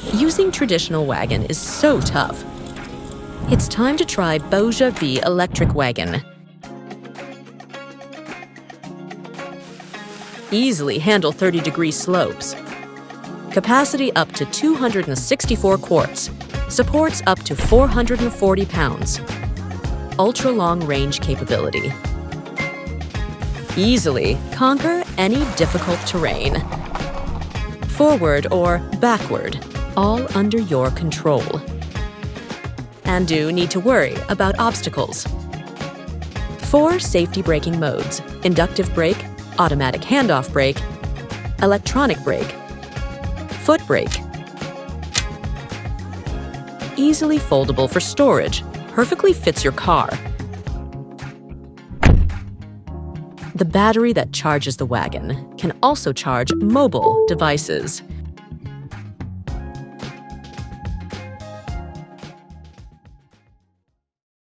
Using traditional Wagon is so tough. It's time to try BougeRV electric Wagon. Easily handle 30-degree slopes. Capacity up to 264 quarts. Supports up to 440 pounds. Ultra-long range capability. Easily conquer any difficult terrain. Forward or backward, all under your control. And do need to worry about obstacles. 4 safety braking modes: inductive brake, automatic handoff brake, electronic brake, foot brake. Easily foldable for storage, perfectly fits your car. The battery that charges the Wagon can also charge mobile devices.